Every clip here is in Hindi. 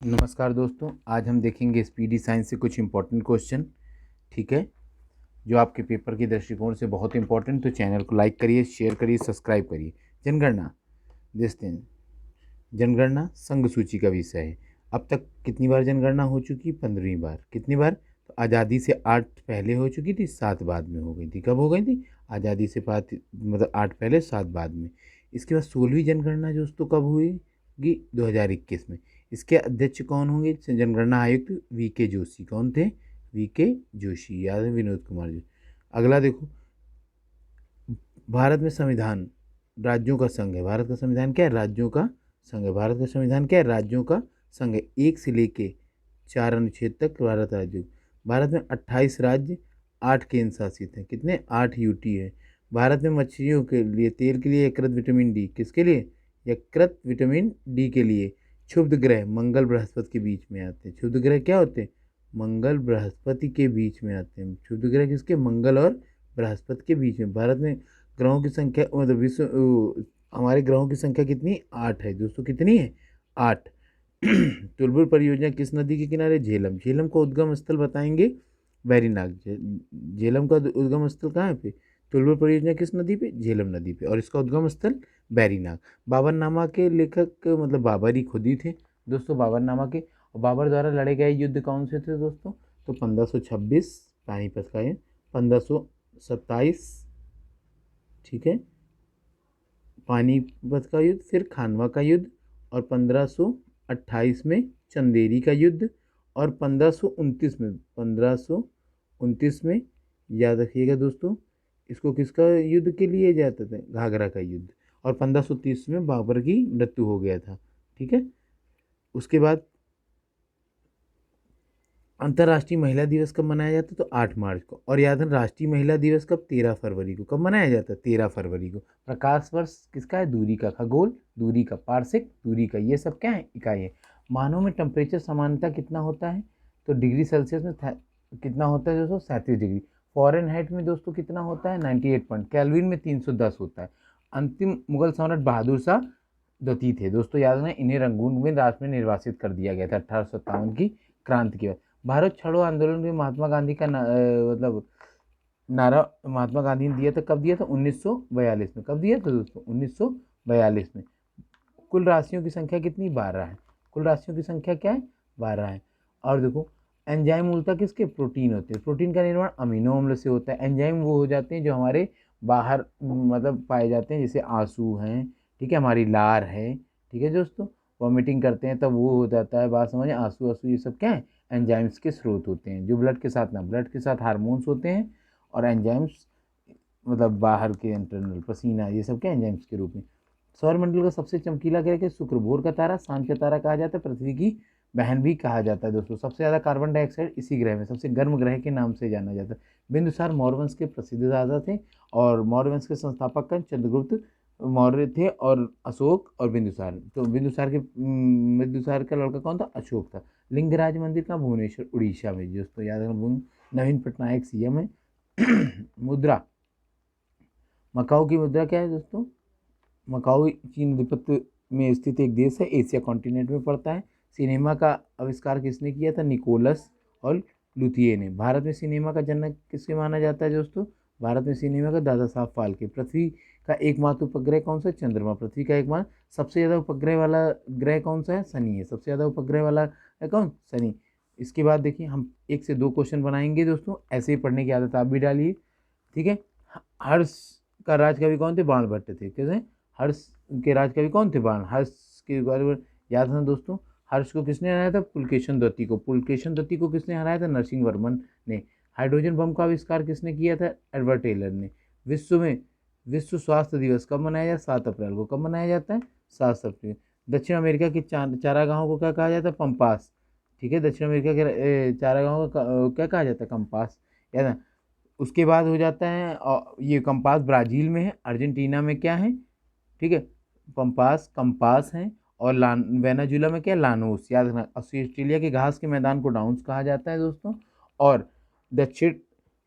नमस्कार दोस्तों, आज हम देखेंगे स्पीडी साइंस से कुछ इम्पोर्टेंट क्वेश्चन। ठीक है, जो आपके पेपर के दृष्टिकोण से बहुत इंपॉर्टेंट। तो चैनल को लाइक करिए, शेयर करिए, सब्सक्राइब करिए। जनगणना देखते हैं। जनगणना संघ सूची का विषय है। अब तक कितनी बार जनगणना हो चुकी? 15वीं बार। कितनी बार? तो आज़ादी से 8 पहले हो चुकी थी, 7 बाद में हो गई थी। कब हो गई थी? आज़ादी से 5 मतलब 8 पहले 7 बाद में। इसके बाद 16वीं जनगणना दोस्तों कब हुई? 2021 में। इसके अध्यक्ष कौन होंगे? जनगणना आयुक्त VK जोशी। कौन थे? VK जोशी, याद है? विनोद कुमार जोशी। अगला देखो, भारत में संविधान राज्यों का संघ है। भारत का संविधान क्या है? राज्यों का संघ है। भारत का संविधान क्या है? राज्यों का संघ है। 1 से लेके 4 अनुच्छेद तक भारत राज्य। भारत में 28 राज्य, 8 केंद्र शासित हैं। कितने? 8 UT है। भारत में मछलियों के लिए, तेल के लिए यकृत विटामिन डी। किसके लिए? यकृत विटामिन डी के लिए। क्षुब्ध ग्रह मंगल बृहस्पति के बीच में आते हैं। क्षुब्ध ग्रह क्या होते हैं? मंगल बृहस्पति के बीच में आते हैं। क्षुब्ध ग्रह किसके? मंगल और बृहस्पति के बीच में। भारत में ग्रहों की संख्या मतलब हमारे ग्रहों की संख्या कितनी? 8 है दोस्तों। कितनी है? 8। तुलबुल परियोजना किस नदी के किनारे? झेलम। झेलम का उद्गम स्थल बताएंगे? वेरीनाग। झेलम का उद्गम स्थल कहाँ है पे? तुलबुल परियोजना किस नदी पे? झेलम नदी पे। और इसका उद्गम स्थल बैरीनाग। बाबरनामा के लेखक मतलब बाबर ही खुद ही थे दोस्तों, बाबरनामा के। और बाबर द्वारा लड़े गए युद्ध कौन से थे दोस्तों? तो 1526 पानीपत का है, 1527, ठीक है, पानीपत का युद्ध, फिर खानवा का युद्ध, और 1528 में चंदेरी का युद्ध, और 1529 में याद रखिएगा दोस्तों, इसको किसका युद्ध के लिए जाता था? घाघरा का युद्ध। और 1530 में बाबर की मृत्यु हो गया था। ठीक है, उसके बाद अंतर्राष्ट्रीय महिला दिवस कब मनाया जाता है? तो 8 मार्च को। और याद है राष्ट्रीय महिला दिवस कब? 13 फरवरी को। कब मनाया जाता है? 13 फरवरी को। प्रकाश वर्ष किसका है? दूरी का। खगोल दूरी का। पारसिक दूरी का। ये सब क्या है? इकाई है। मानव में टेम्परेचर सामान्यता कितना होता है? तो डिग्री सेल्सियस में कितना होता है दोस्तों? 37 डिग्री। फॉरेनहाइट में दोस्तों कितना होता है? 98 पॉइंट। केल्विन में 310 होता है। अंतिम मुगल सम्राट बहादुर शाह द्वितीय थे दोस्तों, याद है। इन्हें रंगून में राज में निर्वासित कर दिया गया था 1857 की क्रांति के बाद। भारत छोड़ो आंदोलन में महात्मा गांधी का मतलब नारा महात्मा गांधी ने दिया था। कब दिया था? 1942 में। कब दिया था दोस्तों? 1942 में। कुल राशियों की संख्या कितनी? 12 है। कुल राशियों की संख्या क्या है? 12 है। और देखो, एंजाइम मूलतः किसके? प्रोटीन होते हैं। प्रोटीन का निर्माण अमीनो अम्ल से होता है। एंजाइम वो हो जाते हैं जो हमारे बाहर मतलब पाए जाते हैं, जैसे आंसू हैं, ठीक है, हमारी लार है, ठीक है दोस्तों, वॉमिटिंग करते हैं तब वो हो जाता है। बात समझ? आंसू आंसू ये सब क्या है? एंजाइम्स के स्रोत होते हैं, जो ब्लड के साथ ना, ब्लड के साथ हार्मोन्स होते हैं, और एंजाइम्स मतलब बाहर के इंटरनल पसीना, ये सब क्या एंजाइम्स के रूप में। सौरमंडल का सबसे चमकीला ग्रह के? शुक्र। भोर का तारा सांझ का तारा कहा जाता है। पृथ्वी की बहन भी कहा जाता है दोस्तों। सबसे ज़्यादा कार्बन डाइऑक्साइड इसी ग्रह में, सबसे गर्म ग्रह के नाम से जाना जाता है। बिंदुसार मौर्य वंश के प्रसिद्ध राजा थे, और मौर्य वंश के संस्थापक कौन? चंद्रगुप्त मौर्य थे, और अशोक और बिंदुसार। तो बिंदुसार का लड़का कौन था? अशोक था। लिंगराज मंदिर का? भुवनेश्वर उड़ीसा में दोस्तों, याद रखना। नवीन पटनायक CM है। मुद्रा, मकाऊ की मुद्रा क्या है दोस्तों? मकाऊ चीन अधिपत्य में स्थित एक देश है, एशिया कॉन्टिनेंट में पड़ता है। सिनेमा का आविष्कार किसने किया था? निकोलस और लुथिये ने। भारत में सिनेमा का जनक किसके माना जाता है दोस्तों? भारत में सिनेमा का दादा साहब फाल्के। पृथ्वी का एकमात्र उपग्रह कौन सा? चंद्रमा। पृथ्वी का एकमात्र सबसे ज़्यादा उपग्रह वाला ग्रह कौन सा है? शनि है। सबसे ज़्यादा उपग्रह वाला है कौन? शनि। इसके बाद देखिए, हम 1 से 2 क्वेश्चन बनाएंगे दोस्तों, ऐसे ही पढ़ने की आदत आप भी डालिए, ठीक है। हर्ष का राज कवि कौन थे? बाणभट्ट थे। कैसे? हर्ष के राज कवि कौन थे? बाण। हर्ष के बारे में याद है दोस्तों। हर्ष को किसने हराया था? पुलकेशन दत्ती को। पुलकेशन दत्ती को किसने हराया था? नरसिंह वर्मन ने। हाइड्रोजन बम का आविष्कार किसने किया था? एडवर्ड टेलर ने। विश्व स्वास्थ्य दिवस कब मनाया जाता है? 7 अप्रैल को। कब मनाया जाता है? 7 अप्रैल। दक्षिण अमेरिका के चारागाहों को क्या कहा जाता है? पंपास। ठीक है, दक्षिण अमेरिका के चारागाहों का क्या कहा जाता है? कंपास, याद है। उसके बाद हो जाता है, और ये कंपास ब्राज़ील में है। अर्जेंटीना में क्या है? ठीक है, पंपास कंपास है। और वेनेजुला में क्या? लानोस, याद रखना। ऑस्ट्रेलिया के घास के मैदान को डाउन्स कहा जाता है दोस्तों। और दक्षिण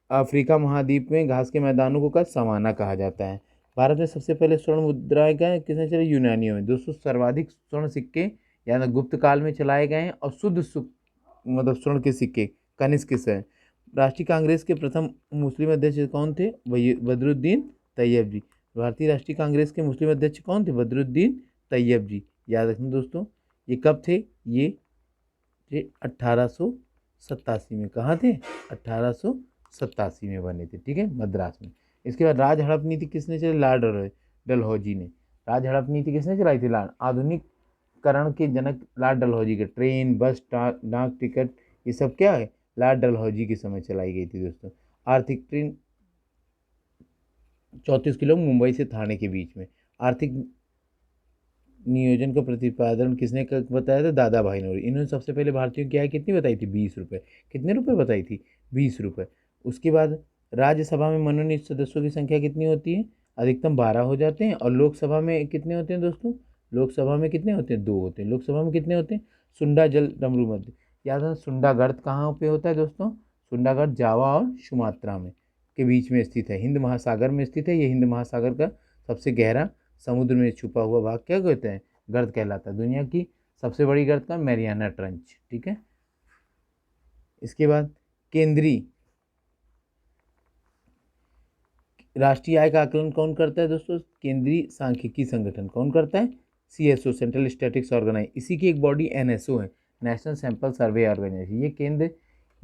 अफ्रीका महाद्वीप में घास के मैदानों को क्या? सवाना कहा जाता है। भारत में सबसे पहले स्वर्ण मुद्राएं क्या है? किसने चले? यूनानियों में। दोस्तों सर्वाधिक स्वर्ण सिक्के यानी गुप्त काल में चलाए गए हैं, और शुद्ध मतलब स्वर्ण के सिक्के कनिष्क के हैं। राष्ट्रीय कांग्रेस के प्रथम मुस्लिम अध्यक्ष कौन थे? बदरुद्दीन तैयब जी। भारतीय राष्ट्रीय कांग्रेस के मुस्लिम अध्यक्ष कौन थे? बदरुद्दीन तैयब जी। याद रखना दोस्तों, ये कब थे? ये 1887 में। कहाँ थे? 1887 में बने थे, ठीक है, मद्रास में। इसके बाद राज हड़प नीति किसने चलाई? लॉर्ड डलहौजी ने। राज हड़प नीति किसने चलाई थी? आधुनिकीकरण के जनक लॉर्ड डलहौजी के। ट्रेन, बस, डाक टिकट, ये सब क्या है? लॉर्ड डलहौजी के समय चलाई गई थी दोस्तों। आर्थिक ट्रेन 34 किलो मुंबई से थाने के बीच में। आर्थिक नियोजन का प्रतिपादन किसने बताया था? दादा भाई नौरोजी। इन्होंने सबसे पहले भारतीयों की आय कितनी बताई थी? 20 रुपये। कितने रुपए बताई थी? 20 रुपये। उसके बाद राज्यसभा में मनोनीत सदस्यों की संख्या कितनी होती है? अधिकतम 12 हो जाते हैं। और लोकसभा में कितने होते हैं दोस्तों? लोकसभा में कितने होते हैं? 2 होते हैं। लोकसभा में कितने होते हैं? सुंडा जल डमरू मध्य। याद है सुंडागढ़ कहाँ पे होता है दोस्तों? सुंडागढ़ जावा और सुमात्रा में के बीच में स्थित है, हिंद महासागर में स्थित है। ये हिंद महासागर का सबसे गहरा समुद्र में छुपा हुआ भाग क्या कहते हैं? गर्त कहलाता है। दुनिया की सबसे बड़ी गर्त का मैरियाना ट्रंच, ठीक है। इसके बाद केंद्रीय राष्ट्रीय आय का आकलन कौन करता है दोस्तों? केंद्रीय सांख्यिकी संगठन। कौन करता है? CSO, central statistics organisation. इसी की एक बॉडी NSO है, नेशनल सैंपल सर्वे ऑर्गेनाइजेशन। ये केंद्र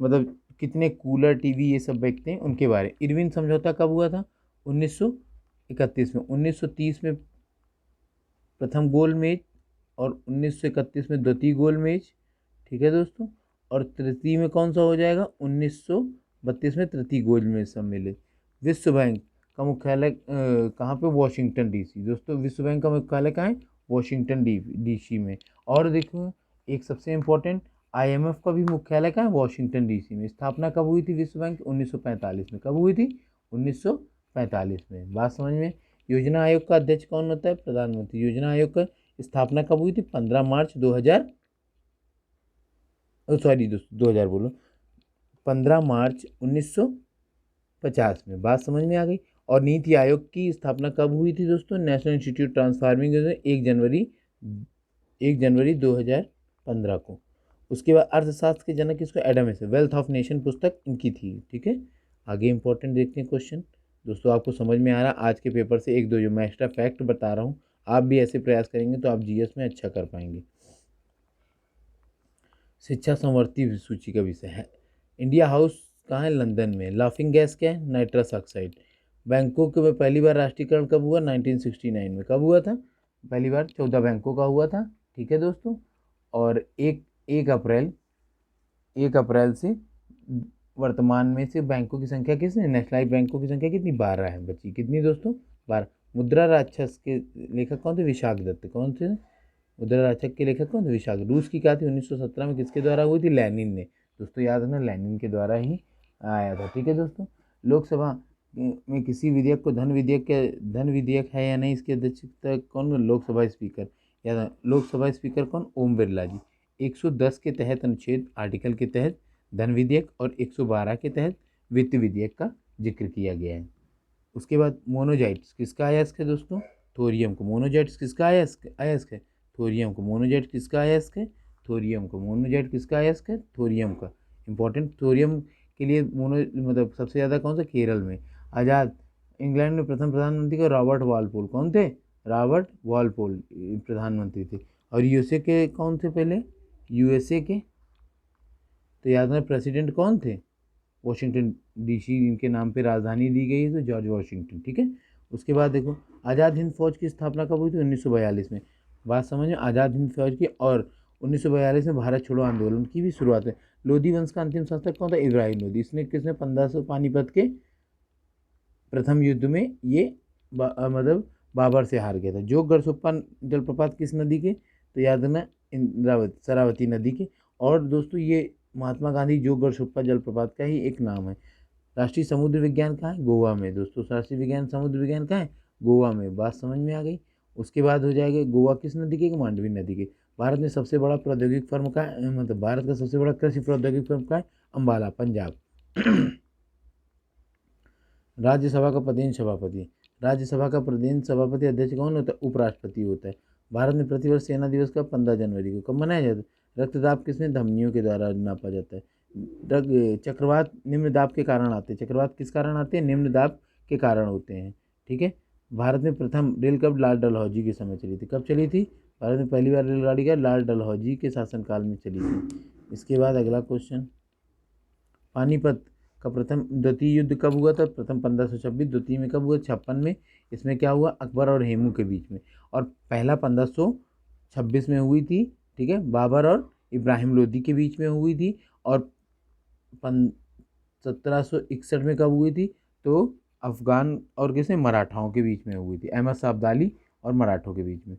मतलब कितने कूलर, टीवी ये सब बेचते हैं उनके बारे। इरविन समझौता कब हुआ था? 1931 में। 1930 में प्रथम गोल मेज, और 1931 में द्वितीय गोल मेज, ठीक है दोस्तों। और तृतीय में कौन सा हो जाएगा? 1932 में तृतीय गोल मेज सम्मिलित। विश्व बैंक का मुख्यालय कहाँ पे? वॉशिंगटन DC दोस्तों। विश्व बैंक का मुख्यालय कहाँ है? वॉशिंगटन DC में। और देखो एक सबसे इम्पोर्टेंट, IMF का भी मुख्यालय कहाँ है? वॉशिंगटन DC में। स्थापना कब हुई थी विश्व बैंक? 1945 में। कब हुई थी? 1945 में। बात समझ में? योजना आयोग का अध्यक्ष कौन होता है? प्रधानमंत्री। योजना आयोग का स्थापना कब हुई थी? 15 मार्च 2000, सॉरी दोस्तों 2000 बोलो, 15 मार्च 1950 में। बात समझ में आ गई? और नीति आयोग की स्थापना कब हुई थी दोस्तों? नेशनल इंस्टीट्यूट ट्रांसफार्मिंग 1 जनवरी 2015 को। उसके बाद अर्थशास्त्र के जनक किसको? Adam Smith. Wealth of nation पुस्तक इनकी थी, ठीक है। आगे इंपॉर्टेंट देखते हैं क्वेश्चन। दोस्तों आपको समझ में आ रहा है आज के पेपर से एक दो जो मैं एक्स्ट्रा फैक्ट बता रहा हूँ, आप भी ऐसे प्रयास करेंगे तो आप GS में अच्छा कर पाएंगे। शिक्षा संवर्ती सूची का विषय है। इंडिया हाउस कहाँ है? लंदन में। लाफिंग गैस क्या है? Nitrous oxide. बैंकों में पहली बार राष्ट्रीयकरण कब हुआ? 1969 में। कब हुआ था? पहली बार 14 बैंकों का हुआ था, ठीक है दोस्तों। और एक अप्रैल से वर्तमान में से बैंकों की संख्या किसने? नेशनलाइज बैंकों की संख्या कितनी? 12 है बची। कितनी दोस्तों? 12। मुद्रा राक्षस के लेखक कौन थे? विशाख दत्त। कौन थे? मुद्रा राक्षस के लेखक कौन थे? विशाख। रूस की क्या थी? 1917 में किसके द्वारा हुई थी? लेनिन ने। दोस्तों याद रखना लेनिन के द्वारा ही आया था, ठीक है दोस्तों। लोकसभा में किसी विधेयक को धन विधेयक है या नहीं, इसकी अध्यक्षता कौन? लोकसभा स्पीकर। याद लोकसभा स्पीकर कौन? ओम बिरला जी। 110 के तहत अनुच्छेद आर्टिकल के तहत धन विधेयक, और 112 के तहत वित्त विधेयक का जिक्र किया गया है। उसके बाद मोनोजाइट्स किसका अयस्क है दोस्तों? थोरियम को। मोनोजाइट्स किसका अयस्क है? थोरियम को। मोनोजाइट किसका अयस्क है? थोरियम को। मोनोजाइट किसका अयस्क है? थोरियम का। इंपॉर्टेंट, थोरियम के लिए मतलब सबसे ज़्यादा कौन सा? केरल में। आज़ाद इंग्लैंड में प्रथम प्रधानमंत्री को रॉबर्ट वॉलपोल। कौन थे? रॉबर्ट वॉलपोल प्रधानमंत्री थे। और USA के कौन थे पहले? USA के तो याद रखना प्रेसिडेंट कौन थे? वॉशिंगटन DC इनके नाम पे राजधानी दी गई है, तो जॉर्ज वॉशिंगटन, ठीक है। उसके बाद देखो आज़ाद हिंद फौज की स्थापना कब हुई थी? 1942 में। बात समझ में? आज़ाद हिंद फौज की। और 1942 में भारत छोड़ो आंदोलन की भी शुरुआत है। लोधी वंश का अंतिम शासक कौन था? इब्राहिम लोधी। इसने किसने 1500 पानीपत के प्रथम युद्ध में ये मतलब बाबर से हार गया था। जोग गढ़सुप्पा जलप्रपात किस नदी के? तो याद रखना इंद्रावती, शरावती नदी के। और दोस्तों ये महात्मा गांधी जोग गढ़सुप्पा जलप्रपात का ही एक नाम है। राष्ट्रीय समुद्र विज्ञान कहाँ है? गोवा में दोस्तों। राष्ट्रीय समुद्र विज्ञान कहाँ है? गोवा में। बात समझ में आ गई? उसके बाद हो जाएगा गोवा किस नदी के? मांडवी नदी के। भारत में सबसे बड़ा प्रौद्योगिक फर्म का मतलब भारत का सबसे बड़ा कृषि प्रौद्योगिक फर्म का है? अम्बाला, पंजाब। राज्यसभा का प्रदेश सभापति। राज्यसभा का प्रदेश सभापति अध्यक्ष कौन होता है? उपराष्ट्रपति होता है। भारत में प्रतिवर्ष सेना दिवस कब 15 जनवरी को कब मनाया जाता है? रक्तदाब किसमें धमनियों के द्वारा नापा जाता है? चक्रवात निम्न दाब के कारण आते हैं। चक्रवात किस कारण आते हैं? निम्न दाब के कारण होते हैं। ठीक है। भारत में प्रथम रेल कब लाल डलहौजी के समय चली थी? कब चली थी? भारत में पहली बार रेलगाड़ी का लाल डलहौजी के शासनकाल में चली थी। इसके बाद अगला क्वेश्चन, पानीपत का प्रथम द्वितीय युद्ध कब हुआ था? प्रथम 1526, द्वितीय में कब हुआ? 56 में। इसमें क्या हुआ? अकबर और हेमू के बीच में। और पहला 1526 में हुई थी। ठीक है, बाबर और इब्राहिम लोदी के बीच में हुई थी। और 1761 में कब हुई थी? तो अफगान और किसने? मराठाओं के बीच में हुई थी, अहमद शाह अब्दाली और मराठों के बीच में।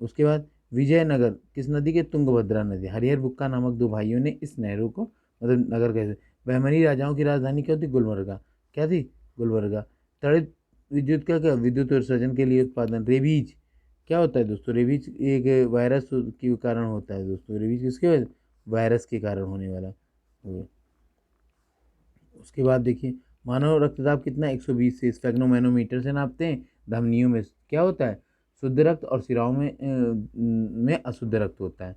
उसके बाद विजयनगर किस नदी के? तुंगभद्रा नदी। हरिहर बुक्का नामक दो भाइयों ने इस नहरों को, मतलब नगर कैसे, बहमनी राजाओं की राजधानी क्या होती? गुलबर्गा। क्या थी? गुलबर्गा। तड़ित विद्युत क्या विद्युत उत्सर्जन के लिए उत्पादन। रेबीज क्या होता है दोस्तों? रेबीज एक वायरस के कारण होता है दोस्तों। रेबीज किसके वजह? वायरस के कारण होने वाला। उसके बाद देखिए, मानव रक्तदाब कितना? 120 से स्फेग्नोमैनोमीटर से नापते हैं। धमनियों में क्या होता है? शुद्ध रक्त, और सिराओं में अशुद्ध रक्त होता है।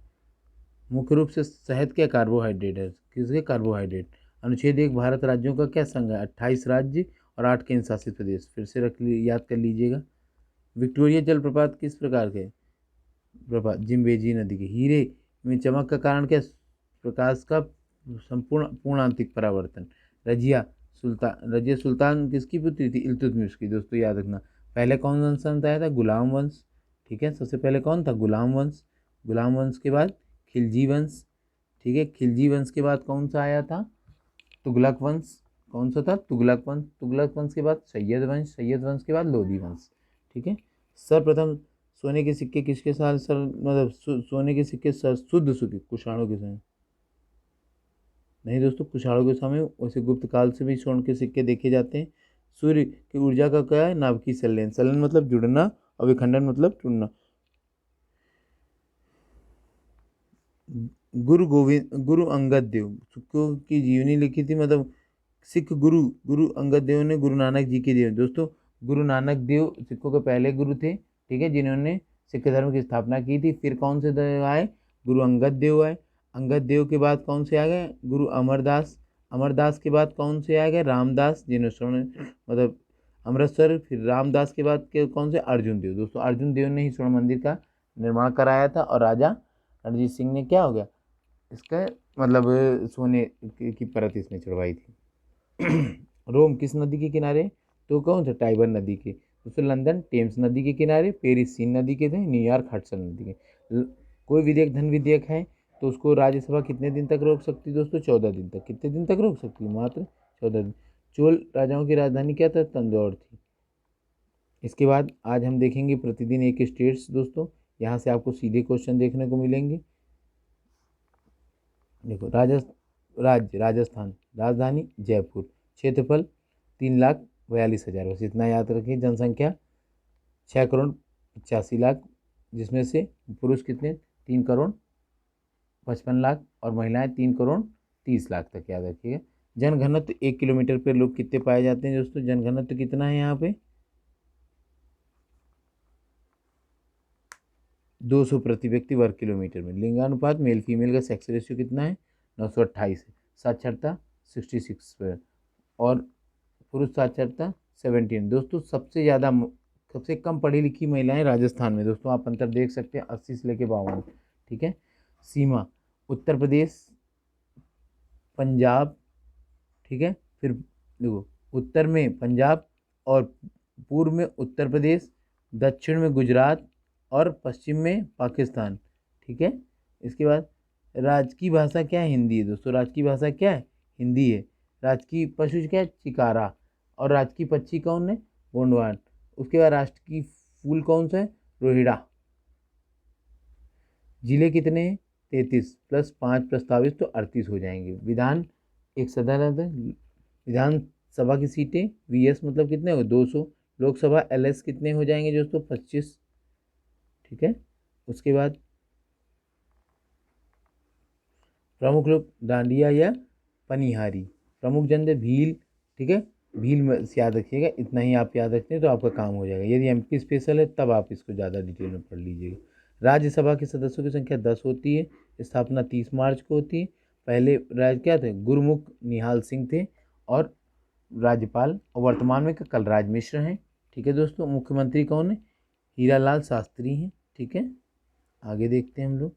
मुख्य रूप से शहद क्या कार्बोहाइड्रेट है? किसके? कार्बोहाइड्रेट। अनुच्छेद 1 भारत राज्यों का क्या संघ है? 28 राज्य और 8 केंद्र शासित प्रदेश। फिर से याद कर लीजिएगा। विक्टोरिया जलप्रपात किस प्रकार के प्रपात? जिम्बेजी नदी के। हीरे में चमक का कारण क्या? प्रकाश का संपूर्ण पूर्णांतिक परावर्तन। रजिया सुल्तान किसकी पुत्री थी? इल्तुतमिश की। दोस्तों याद रखना, पहले कौन वंश आया था? गुलाम वंश। ठीक है, सबसे पहले कौन था? गुलाम वंश। गुलाम वंश के बाद खिलजी वंश। ठीक है, खिलजी वंश के बाद कौन सा आया था? तुगलक वंश। कौन सा था? तुगलक वंश। तुगलक वंश के बाद सैयद वंश। सैयद वंश के बाद लोधी वंश। ठीक है। सर्वप्रथम सोने के सिक्के किसके साथ मतलब सोने के सिक्के शुद्ध सिक्के कुषाणों के समय? नहीं दोस्तों, कुषाणों के समय वैसे गुप्त काल से भी स्वर्ण के सिक्के देखे जाते हैं। सूर्य की ऊर्जा का क्या है? नाभिकीय संलयन। संलयन मतलब जुड़ना और विखंडन मतलब टूटना। गुरु अंगद देव सिखों की जीवनी लिखी थी, मतलब सिख गुरु अंगद देव ने गुरु नानक जी की दी। दोस्तों गुरु नानक देव सिखों के पहले गुरु थे। ठीक है, जिन्होंने सिख धर्म की स्थापना की थी। फिर कौन से देव आए? गुरु अंगद देव आए। अंगद देव के बाद कौन से आ गए? गुरु अमरदास। अमरदास के बाद कौन से आ गए? रामदास, जिन्होंने मतलब अमृतसर। फिर रामदास के बाद के कौन से? अर्जुन देव। दोस्तों अर्जुन देव ने ही स्वर्ण मंदिर का निर्माण कराया था। और राजा रणजीत सिंह ने क्या हो गया? इसका मतलब सोने की परत इसने चढ़वाई थी। रोम किस नदी के किनारे? तो कौन सा? टाइबर नदी के। दोस्तों लंदन टेम्स नदी के किनारे। पेरिस सीन नदी के थे। न्यूयॉर्क हडसन नदी के। कोई विधेयक धन विधेयक है तो उसको राज्यसभा कितने दिन तक रोक सकती है? दोस्तों 14 दिन तक। कितने दिन तक रोक सकती है? मात्र 14 दिन। चोल राजाओं की राजधानी क्या था? तंजौर थी। इसके बाद आज हम देखेंगे प्रतिदिन एक स्टेट्स। दोस्तों यहाँ से आपको सीधे क्वेश्चन देखने को मिलेंगे। देखो राजस्थान, राजधानी जयपुर, क्षेत्रफल 3,42,000। बस इतना याद रखिए। जनसंख्या 6,85,00,000, जिसमें से पुरुष कितने? 3,55,00,000 और महिलाएं 3,30,00,000 तक। याद रखिएगा। जनघनत्व 1 किलोमीटर पर लोग कितने पाए जाते हैं? दोस्तों जनघनत्व कितना है यहाँ पे? 200 प्रति व्यक्ति वर्ग किलोमीटर में। लिंगानुपात मेल फीमेल का सेक्स रेशियो कितना है? 928 है। साक्षरता 66 और पुरुष साक्षरता 17। दोस्तों सबसे कम पढ़ी लिखी महिलाएं राजस्थान में। दोस्तों आप अंतर देख सकते हैं, 80 से लेके 52। ठीक है। सीमा उत्तर प्रदेश, पंजाब। ठीक है, फिर देखो उत्तर में पंजाब और पूर्व में उत्तर प्रदेश, दक्षिण में गुजरात और पश्चिम में पाकिस्तान। ठीक है। इसके बाद राज्य की भाषा क्या है? हिंदी है। दोस्तों राज्य की भाषा क्या है? हिंदी है। राज्य की पशु क्या है? चिकारा। और राज्य की पक्षी कौन है? गोंडवान। उसके बाद राष्ट्र की फूल कौन सा है? रोहिड़ा। जिले कितने हैं? 33 प्लस 5 प्रस्तावित तो 38 हो जाएंगे। विधान एक सदन है। विधानसभा की सीटें VS मतलब कितने हो? 200। लोकसभा LS कितने हो जाएंगे दोस्तों? 25। ठीक है। उसके बाद प्रमुख लोग डांडिया या पनिहारी। प्रमुख जन भील। ठीक है, भील में याद रखिएगा। इतना ही आप याद रखते हैं तो आपका काम हो जाएगा। यदि MP स्पेशल है तब आप इसको ज़्यादा डिटेल में पढ़ लीजिएगा। राज्यसभा के सदस्यों की संख्या 10 होती है। स्थापना 30 मार्च को होती है। पहले राज्य क्या थे, गुरमुख निहाल सिंह थे और राज्यपाल, और वर्तमान में कलराज मिश्र हैं। ठीक है दोस्तों। मुख्यमंत्री कौन है, हीरालाल शास्त्री हैं। ठीक है, आगे देखते हैं हम लोग।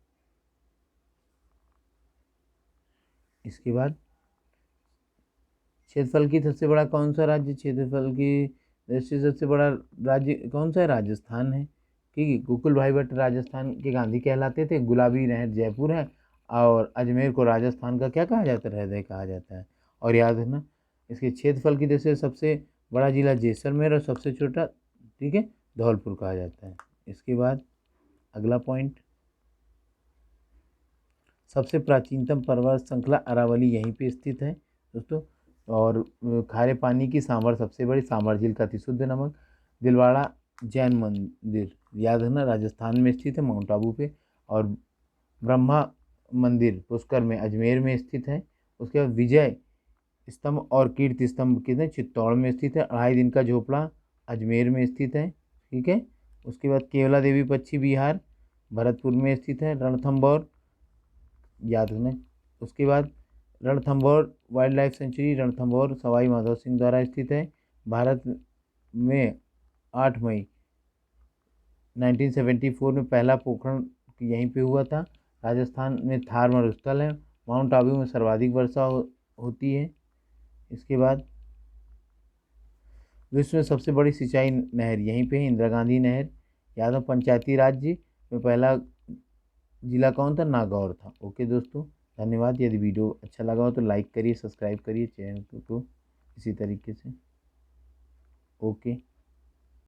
इसके बाद क्षेत्रफल की सबसे बड़ा कौन सा राज्य, क्षेत्रफल की दृष्टि से सबसे बड़ा राज्य कौन सा है, राजस्थान है। ठीक है, गोकुल भाई भट्ट राजस्थान के गांधी कहलाते थे। गुलाबी नहर जयपुर है, और अजमेर को राजस्थान का क्या कहा जाता है, हृदय कहा जाता है। और याद रखना, इसके क्षेत्रफल की दृष्टि से सबसे बड़ा जिला जैसलमेर और सबसे छोटा, ठीक है, धौलपुर कहा जाता है। इसके बाद अगला पॉइंट, सबसे प्राचीनतम पर्वत श्रृंखला अरावली यहीं पे स्थित है दोस्तों। और खारे पानी की सांभर सबसे बड़ी, सांभर झील का अति शुद्ध नमक। दिलवाड़ा जैन मंदिर याद है ना, राजस्थान में स्थित है, माउंट आबू पे। और ब्रह्मा मंदिर पुष्कर में, अजमेर में स्थित है। उसके बाद विजय स्तंभ और कीर्ति स्तंभ कितने, चित्तौड़ में स्थित है। अढ़ाई दिन का झोपड़ा अजमेर में स्थित है। ठीक है। उसके बाद केवला देवी पक्षी विहार भरतपुर में स्थित है। रणथंभौर याद रखना। उसके बाद Ranthambore wild life sanctuary Ranthambore Sawai Madhav Singh द्वारा स्थित है। भारत में 8 मई 1974 में पहला पोखरण यहीं पे हुआ था। राजस्थान में थार मरुस्थल है। माउंट आबू में सर्वाधिक वर्षा होती है। इसके बाद विश्व में सबसे बड़ी सिंचाई नहर यहीं पे है, इंदिरा गांधी नहर। याद हो, पंचायती राज्य में पहला जिला कौन था, नागौर था। ओके दोस्तों, धन्यवाद। यदि वीडियो अच्छा लगा हो तो लाइक करिए, सब्सक्राइब करिए चैनल को इसी तरीके से। ओके।